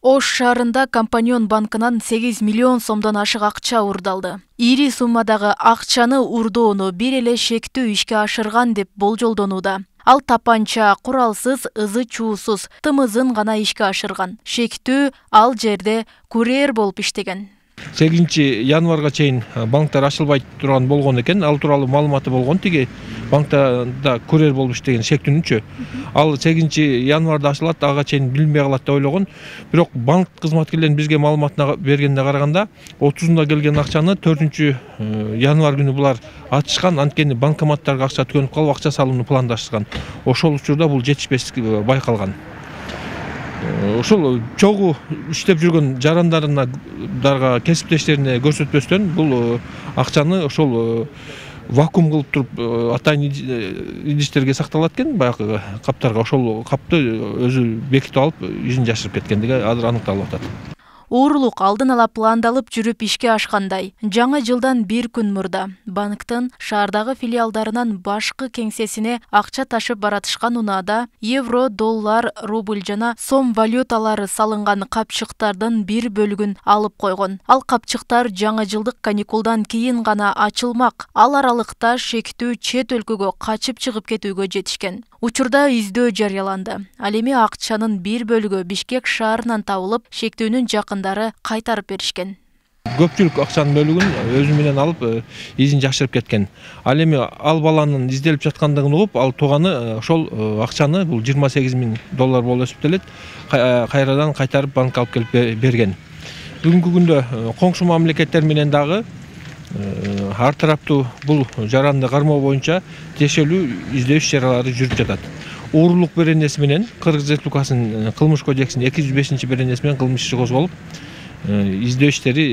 Ош шаарында Компаньон банкынан 8 миллион сомдон ашык акча урдалды. Ири суммадагы акчаны урдоону бир эле шектүү ишке ашырган деп болжолдонууда. Ал тапанча, куралсыз, ызы чуусуз, тымызын гана ишке ашырган. Шектүү ал жерде курьер болуп иштеген. 8 январга чейин банктар ачылбай турган болгон экен. Ал тууралуу маалыматы болгон. Тиги банкта да курьер болуп иштеген шектүүнүнчү. Ал 8 январда ачылат, ага чейин билинбей калат деп ойлогон. Бирок банк кызматкерлеринин бизге маалыматына бергенине караганда 30-да келген акчаны 4 январ күнү булар ачышкан. Анткени банкоматтарга акча түгөнүп калып, акча салууну пландашкан. Ошол учурда бул жетишпестик байкалган. Ошол чогуу иштеп жүргөн жарандарына кесиптештерине көрсөтпөстөн бул акчаны ошол вакуум кылып туруп атайын идиштерге сакталат экен, баягы каптарга. Ошол капты өзү бекитип алып, изин жашырып кеткендиги азыр аныкталып атат. Уурулук алдын ала пландалып жүрүп ишке ашкандай. Жаңы жылдан бир күн мурда банктын шаардагы филиалдарынан башкы кеңсесине акча ташып баратышкан унаада евро, доллар, рубль жана сом валюталары салынган капчыктардын бир бөлүгүн алып койгон. Ал капчыктар жаңы жылдык каникулдан кийин гана ачылмак. Ал аралыкта шектүү чет өлкөгө качып чыгып кетүүгө жетишкен. Учурда издөө жарыяланды. Ал эми акчанын бир бөлүгү Бишкек шаарынан табылып, шектүүнүн жакындары кайтарып беришкен. Көпчүлүк акчанын бөлүгүн өзү менен алып, изин жашырып кеткен. Ал эми ал баланын изделип жаткандыгын угуп, ал тууганы ошол акчаны, бул 28 000 доллар болуп эсептелет, кайрадан кайтарып банкка алып келип берген. Бүгүнкү күндө коңшу мамлекеттер менен дагы ар тараптуу бул жаранды кармоо боюнча тиешелүү издөө иш-чаралары жүрүп жатат. Уурулук беренеси менен Кыргыз Республикасынын кылмыш кодексинин 205 беренеси менен кылмыш иши козголуп, издөө иштери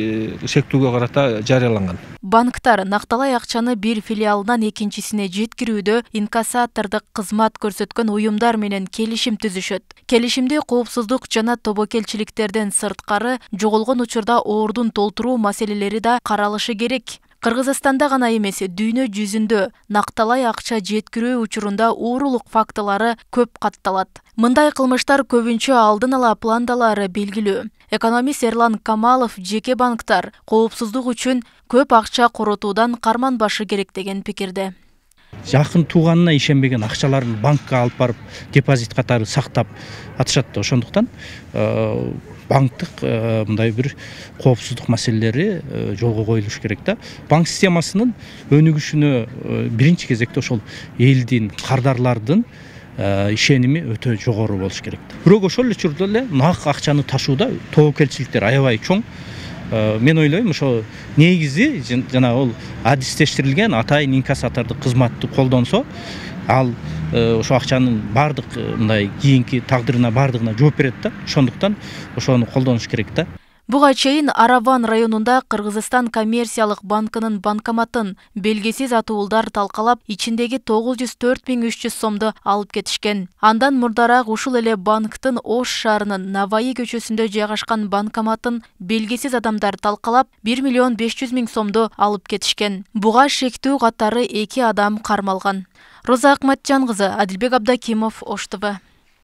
шектүүгө карата жарыяланган. Банктар накталай акчаны бир филиалынан экинчисине жеткирүүдө инкассатордук кызмат көрсөткөн уюмдар менен келишим түзүшөт. Келишимде коопсуздук жана тобокелчиликтерден сырткары жоголгон учурда ордун толтуруу маселелери да каралышы керек. Кыргызстанда гана эмес, дүйнө жүзүндө накталай акча жеткирүү учурунда уурулук фактылары көп катталат. Мындай кылмыштар көбүнчө алдын ала пландалары белгилүү. Экономист Эрлан Камалов жеке банктар коопсуздук үчүн көп акча коротуудан карманбашы керек деген пикирде. Жакын тууганына ишенбеген акчаларын банкка алып барып депозит катары сактап атышат. Ошондуктан банктык мындай бир коопсуздук маселелери жолго коюлуш керек да. Банк системасынын өнүгүшүнө биринчи кезекте ошол элдин, кардарлардын ишеними өтө жогору болуш керек. Бирок ошол эле учурда эле нак акчаны ташууда тобокелчиликтер аябай чоң. Мен ойлойм, ошо негизи жана ол адистештирилген атайын инкассатордук кызматты колдонсо, ал ошо акчанын бардык мындай кийинки тагдырына бардыгына жооп берет да. Ошондуктан ошону колдонуш керек да. Буга чейин Араван районунда Кыргызстан коммерциялык банкынын банкоматын белгисиз атуулдар талкалап, ичиндеги 904 300 сомду алып кетишкен. Андан мурдараак ушул эле банктын Ош шаарынын Наваи көчөсүндө жайгашкан банкоматын белгисиз адамдар талкалап, 1 500 000 сомду алып кетишкен. Буга шектүү катары 2 адам кармалган. Роза Акматжан кызы, Адилбек Абдакимов, Ош ТВ.